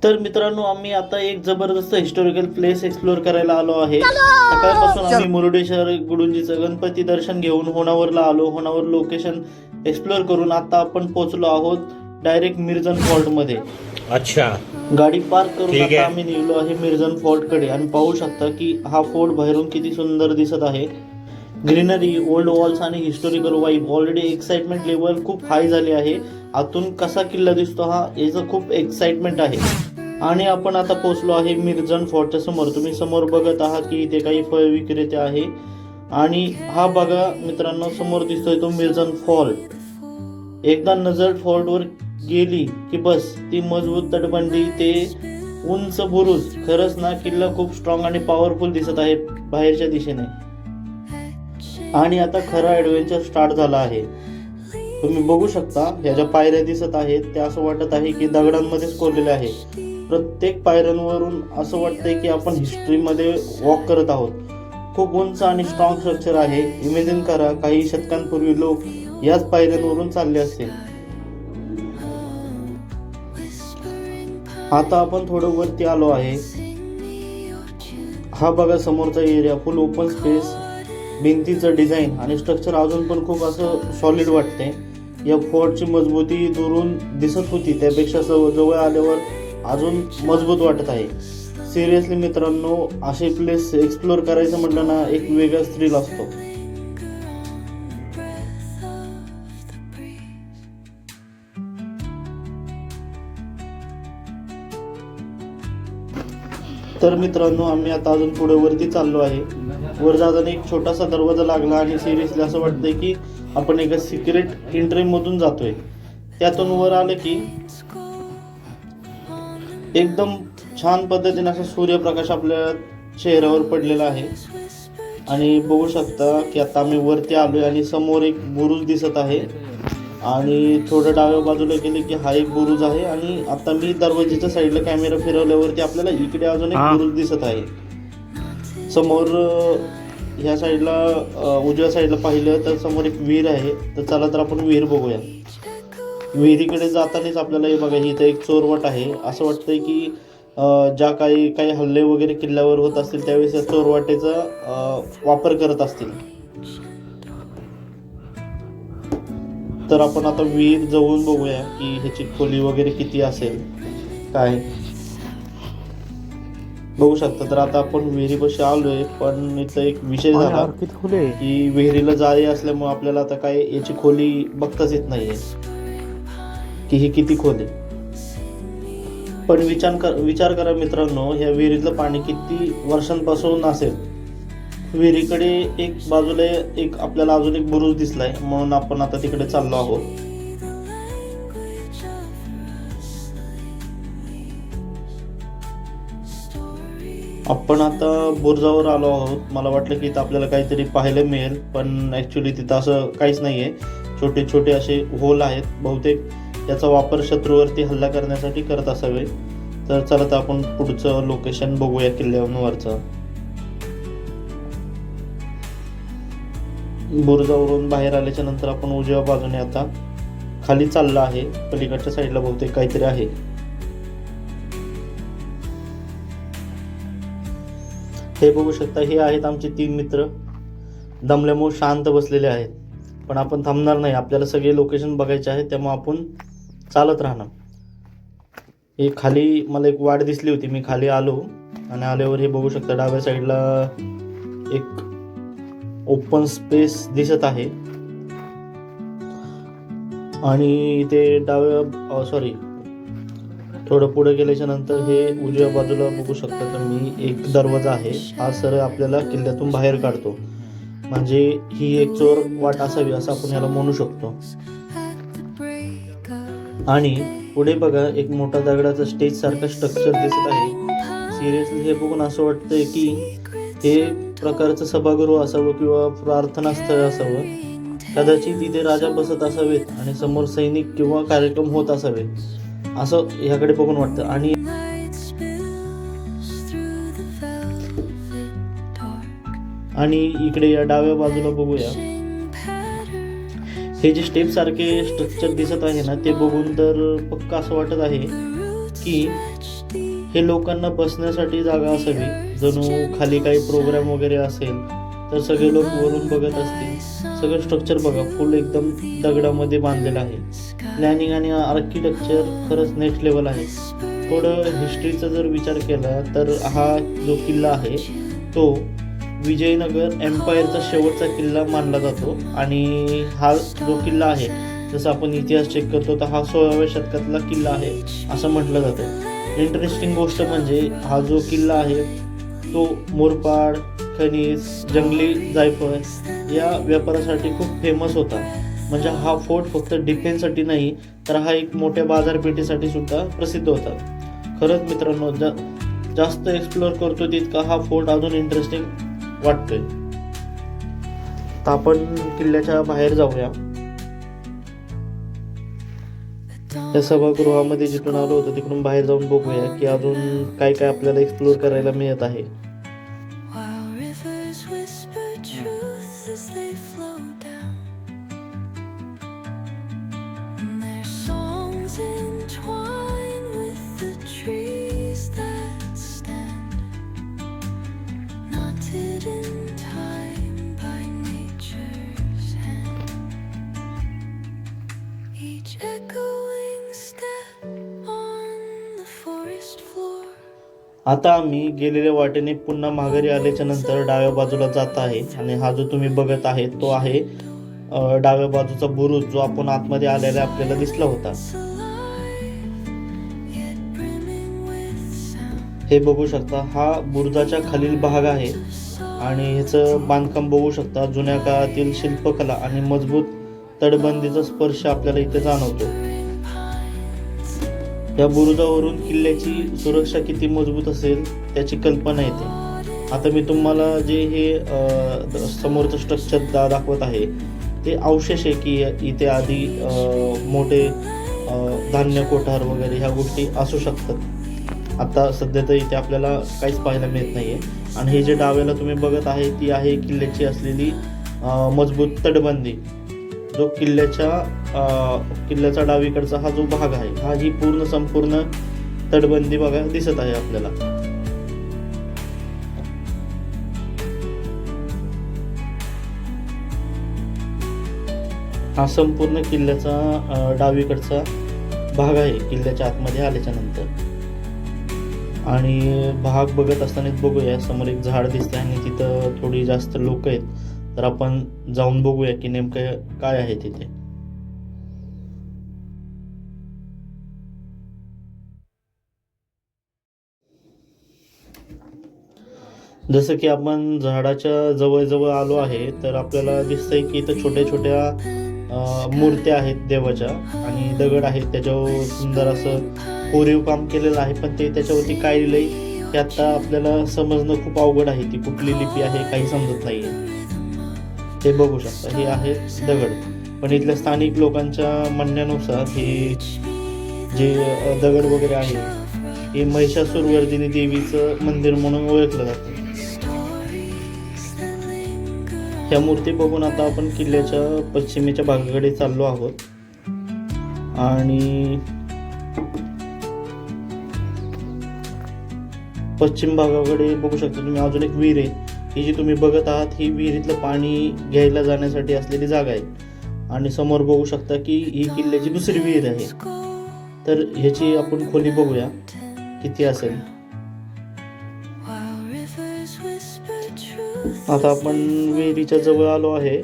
तर मित्रांनो, आम्ही आता एक जबरदस्त हिस्टॉरिकल प्लेस एक्सप्लोर करायला आलो आहे. सकाळपासून आम्ही मुरुडेश्वर गुडुंजीचं गणपती दर्शन घेऊन होणावरला आलो. होणावर लोकेशन एक्सप्लोर करून आता आपण पोहोचलो आहोत डायरेक्ट मिर्जन फोर्ट मध्ये. अच्छा, गाडी पार्क करून ठीक आहे. आता आम्ही निघलो आहे मिर्जन फोर्ट कडे. आणि पाहू शकता की हा फोर्ट बाहेरून किती सुंदर दिसत आहे. ग्रीनरी, ओल्ड वॉल्स आणि historical vibe. Already excitement level खूप हाय झाली आहे. आतून कसा किल्ला दिसतो हा याचं खूप एक्साइटमेंट आहे. आणि आपण आता पोहोचलो आहे मिर्जन फोर्टच्या समोर. तुम्ही समोर बघत आहात की इथे काही फळ विक्रेते आहे. आणि हा बघा मित्रांनो, समोर दिसतोय तो मिर्जन फोर्ट. एकदा नजर फोर्टवर गेली की बस ती मजबूत तटबंदी, ते उंच बुरुज. खरंच ना, किल्ला खूप स्ट्रॉंग आणि पॉवरफुल दिसत आहे बाहेरच्या दिशेने. आणि आता खरा ॲडव्हेंचर स्टार्ट झाला आहे. तुम्ही बघू शकता ह्या ज्या पायऱ्या दिसत आहेत त्या असं वाटत आहे की दगडांमध्येच कोरलेल्या आहे. प्रत्येक पायऱ्यांवरून असं वाटतंय की आपण हिस्ट्रीमध्ये वॉक करत आहोत. खूप उंच आणि स्ट्रॉंग स्ट्रक्चर आहे. इमेजिन करा, काही शतकांपूर्वी लोक याच पायऱ्यांवरून चालले असतील. आता आपण थोडं वरती आलो आहे. हा बघा समोरचा एरिया, फुल ओपन स्पेस. भिंतीचं डिझाईन आणि स्ट्रक्चर अजून पण खूप असं सॉलिड वाटते. या फोर्टची मजबूती दुरून दिसत होती त्यापेक्षा जवळ आल्यावर अजून मजबूत वाटत आहे. सिरियसली मित्रांनो, असे प्लेस एक्सप्लोर करायचं म्हटलं ना, एक वेगळाच थ्रिल असतो. तर मित्रांनो, आम्ही आता अजून पुढे वरती चाललो आहे. वर जाताना एक छोटासा दरवाजा लागला आणि सिरियसली असं वाटतंय की आपण एका सिक्रेट एंट्री मधून जातोय. त्यातून वर आलं की एकदम छान पद्धतीने असा सूर्यप्रकाश आपल्या चेहऱ्यावर पडलेला आहे. आणि बघू शकता की आता आम्ही वरती आलोय आणि समोर एक बुरुज दिसत आहे. आणि थोडं डाव्या बाजूला गेले की हा एक बुरुज आहे. आणि आता मी दरवाजेच्या साईडला कॅमेरा फिरवल्यावरती आपल्याला इकडे अजून एक बुरुज दिसत आहे. समोर ह्या साईडला उजव्या साईडला पाहिलं तर समोर एक विहीर आहे. तर चला तर आपण विहीर बघूया. विहिरीकडे जातानाच आपल्याला हे बघा, इथं एक चोरवाट आहे. असं वाटतंय की ज्या काही हल्ले वगैरे किल्ल्यावर होत असतील त्यावेळेस या चोरवाटेचा वापर करत असतील. तर आपण आता विहीर जवळून बघूया की ह्याची खोली वगैरे किती असेल काय. बघू शकता. तर आता आपण विहिरीपाशी आलोय, पण इथं एक विषय झाला की विहिरीला जाळी असल्यामुळे आपल्याला आता काय याची खोली बघताच येत नाहीये की ही किती खोली. पण विचार करा मित्रांनो, ह्या विहिरीतलं पाणी किती वर्षांपासून असेल. विहिरीकडे एक बाजूला एक आपल्याला अजून एक बुरुज दिसलाय, म्हणून आपण आता तिकडे चाललो आहोत. आपण आता बुरुजावर आलो आहोत. मला वाटलं की इथं आपल्याला काहीतरी पाहायला मिळेल, पण ऍक्च्युली तिथं असं काहीच नाहीये. छोटे छोटे असे होल आहेत. बहुतेक याचा वापर शत्रूवरती हल्ला करण्यासाठी करत असावे. तर चला तर आपण पुढचं लोकेशन बघूया किल्ल्यावरचं. बुरुजावरून बाहेर आल्याच्या नंतर आपण उजव्या बाजूने आता खाली चाललो आहे. पलीकडच्या साईडला बहुतेक काहीतरी आहे. हे बघू शकता, हे आहेत आमचे 3 मित्र. दमल्यामुळे शांत बसलेले आहेत. पण आपण थांबणार नाही, आपल्याला सगळे लोकेशन बघायचे आहेत, त्यामुळे आपण चालत राहणार. हे खाली मला एक वाट दिसली होती, मी खाली आलो. आणि आल्यावर हे बघू शकता डाव्या साईडला एक ओपन स्पेस दिसत आहे. आणि इथे थोडं पुढे गेल्याच्या नंतर हे उजव्या बाजूला बघू शकता तुम्ही, एक दरवाजा आहे. हा सरळ आपल्याला किल्ल्यातून बाहेर काढतो. म्हणजे ही एक चोर वाट असावी असं आपण याला म्हणू शकतो. आणि पुढे बघा, एक मोठा दगडाचा स्टेज सारखा स्ट्रक्चर दिसत आहे. सिरियसली हे बघून असं वाटतंय की हे प्रकारचं सभागृह असावं किंवा प्रार्थना स्थळ असावं. कदाचित इथे राजा बसत असावेत आणि समोर सैनिक किंवा कार्यक्रम होत असावे असं ह्याकडे बघून वाटतं. आणि इकडे या डाव्या बाजूला बघूया, हे जे स्टेप सारखे स्ट्रक्चर दिसत आहे ना, ते बघून तर पक्का असं वाटत आहे की हे लोकांना बसण्यासाठी जागा असावी, जणू खाली काही प्रोग्राम वगैरे असेल तर सगळे लोक वरून बघत असतील. सगळं स्ट्रक्चर बघा, फुल एकदम दगडामध्ये बांधलेलं आहे. प्लॅनिंग आणि आर्किटेक्चर खरंच नेक्स्ट लेवल आहे. थोडं हिस्ट्रीचा जर विचार केला तर हा जो किल्ला आहे तो विजयनगर एम्पायरचा शेवटचा किल्ला मानला जातो. आणि हा जो किल्ला आहे, जसं आपण इतिहास चेक करतो तर हा 16व्या शतकातला किल्ला आहे असं म्हटलं जातं. इंटरेस्टिंग गोष्ट म्हणजे हा जो किल्ला आहे तो मुरपाड, खनिज, जंगली जायफळ या व्यापारासाठी खूप फेमस होता. म्हणजे हा फोर्ट फक्त डिफेन्ससाठी नाही तर हा एक मोठ्या बाजारपेठेसाठी सुद्धा प्रसिद्ध होता. खरंच मित्रांनो, जास्त एक्सप्लोअर करतो तितका हा फोर्ट अजून इंटरेस्टिंग वाटतोय. तर आपण किल्ल्याच्या बाहेर जाऊया. त्या सभागृहामध्ये जिथून आलो होतो तिकडून बाहेर जाऊन बघूया की अजून काय काय आपल्याला एक्सप्लोअर करायला मिळत आहे. आता आम्ही गेलेल्या वाटेने पुन्हा माघारी आल्याच्या नंतर डाव्या बाजूला जात आहे. आणि हा जो तुम्ही बघत आहे तो आहे डाव्या बाजूचा बुरुज, जो आपण आतमध्ये आलेला आपल्याला दिसला होता. हे बघू शकता, हा बुरुजाच्या खालील भाग आहे आणि ह्याचं बांधकाम बघू शकता. जुन्या काळातील शिल्पकला आणि मजबूत तटबंदीचा स्पर्श आपल्याला इथे जाणवतो. या बुरुजावरून किल्ल्याची सुरक्षा किती मजबूत असेल त्याची कल्पना येते. आता मी तुम्हाला जे हे समोरचं स्ट्रक्चर दाखवत आहे ते अवशेष आहे की इथे आधी मोठे धान्य कोठार वगैरे ह्या गोष्टी असू शकतात. आता सध्या तर इथे आपल्याला काहीच पाहायला मिळत नाहीये. आणि हे जे डाव्याला तुम्ही बघत आहे ती आहे किल्ल्याची असलेली मजबूत तटबंदी. जो किल्ल्याचा डावीकडचा हा जो भाग आहे हा ही संपूर्ण तटबंदी बघा दिसत आहे आपल्याला. हा संपूर्ण किल्ल्याचा डावीकडचा भाग आहे किल्ल्याच्या आतमध्ये आल्याच्या नंतर. आणि भाग बघत असतानाच बघूया, समोर एक झाड दिसतंय आणि तिथं थोडी जास्त लोक आहेत. तर आपण जाऊन बघूया की नेमकं काय आहे तिथे. जसं की आपण झाडाच्या जवळ आलो आहे तर आपल्याला दिसतंय की इथं छोट्या छोट्या मूर्त्या आहेत देवाच्या आणि दगड आहेत त्याच्यावर सुंदर असं कोरीव काम केलेलं आहे. पण ते त्याच्यावरती काय लिहिलंय हे आता आपल्याला समजणं खूप अवघड आहे. ती कुठली लिपी आहे काही समजत नाहीये. ते बघू शकता, हे आहे दगड. पण इथल्या स्थानिक लोकांच्या म्हणण्यानुसार हे जे दगड वगैरे आहे हे महिषासुरवर्धिनी देवीचं मंदिर म्हणून ओळखलं जातं. ह्या मूर्ती बघून आता आपण किल्ल्याच्या पश्चिमेच्या भागाकडे चाललो आहोत. आणि पश्चिम भागाकडे बघू शकता तुम्ही अजून एक विहीर आहे. ही जी तुम्ही बघत आहात ही विहिरीतलं पाणी घ्यायला जाण्यासाठी असलेली जागा आहे. आणि समोर बघू शकता की ही किल्ल्याची दुसरी विहीर आहे. तर ह्याची आपण खोली बघूया किती असेल. आता आपण विहिरीच्या जवळ आलो आहे.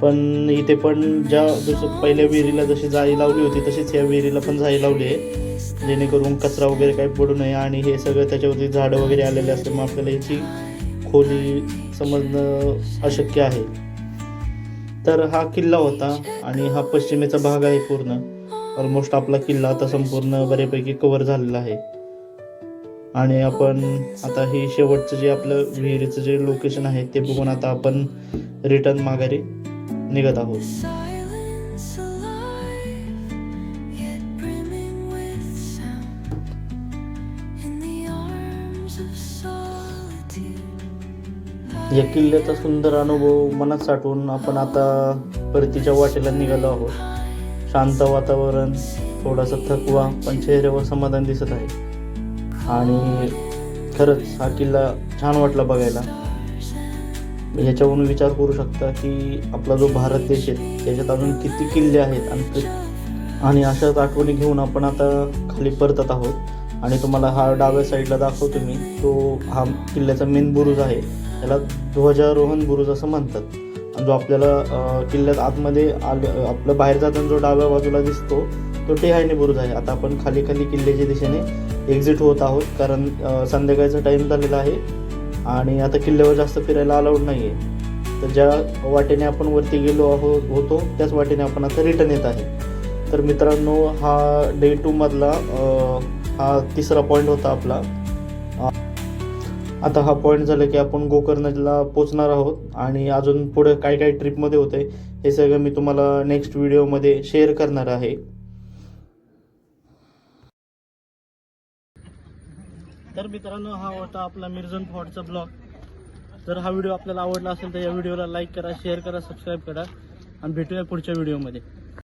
पण इथे पण जसं पहिल्या विहिरीला जशी जाळी लावली होती तशीच या विहिरीला पण जाळी लावली आहे, जेणेकरून कचरा वगैरे काही पडू नये. आणि हे सगळं त्याच्यावरती झाडं वगैरे आलेले असल्यामुळे आपल्याला याची खोली समजणं अशक्य आहे. तर हा किल्ला होता आणि हा पश्चिमेचा भाग आहे पूर्ण. ऑलमोस्ट आपला किल्ला आता संपूर्ण बऱ्यापैकी कव्हर झालेला आहे. आणि आपण आता हे शेवटचं जे आपलं विहिरीचं जे लोकेशन आहे ते बघून आता आपण रिटर्न माघारी निघत आहोत. या किल्ल्याचा सुंदर अनुभव मनात साठवून आपण आता परतीच्या वाटेला निघालो आहोत. शांत वातावरण, थोडासा थकवा, पण चेहऱ्यावर समाधान दिसत आहे. आणि खरंच हा किल्ला छान वाटला बघायला. ह्याच्यावरून विचार करू शकता की आपला जो भारत देश आहे त्याच्यात अजून किती किल्ले आहेत आणि अशाच आठवणी घेऊन आपण आता खाली परतत आहोत. आणि तुम्हाला हा डाव्या साईडला दाखवतो मी, तो हा किल्ल्याचा मेन बुरुज आहे, त्याला ध्वजारोहण बुरुज असं म्हणतात. आणि जो आपल्याला किल्ल्यात आतमध्ये आपलं बाहेर जाताना जो डाव्या बाजूला दिसतो तो टेहाईनी बुरुज आहे. आता आपण खाली किल्ल्याच्या दिशेने एक्झिट होत आहोत, कारण संध्याकाळचा टाईम झालेला आहे आणि आता किल्ल्यावर जास्त फिरायला अलाउड नाही आहे. तर ज्या वाटेने आपण वरती गेलो होतो त्याच वाटेने आपण आता रिटर्न येत आहे. तर मित्रांनो, हा डे 2 मधला हा तिसरा पॉईंट होता आपला. आता हा पॉईंट झाला की आपण गोकर्णला पोचणार आहोत आणि अजून पुढे काय काय ट्रिपमध्ये होते हे सगळं मी तुम्हाला नेक्स्ट व्हिडिओमध्ये शेअर करणार आहे. तर मित्रांनो, हा होता आपला मिरजन फोर्टचा ब्लॉग. जर हा व्हिडिओ आपल्याला आवडला असेल तर या व्हिडिओला लाईक करा, शेअर करा, सबस्क्राईब करा आणि भेटूया पुढच्या व्हिडिओमध्ये.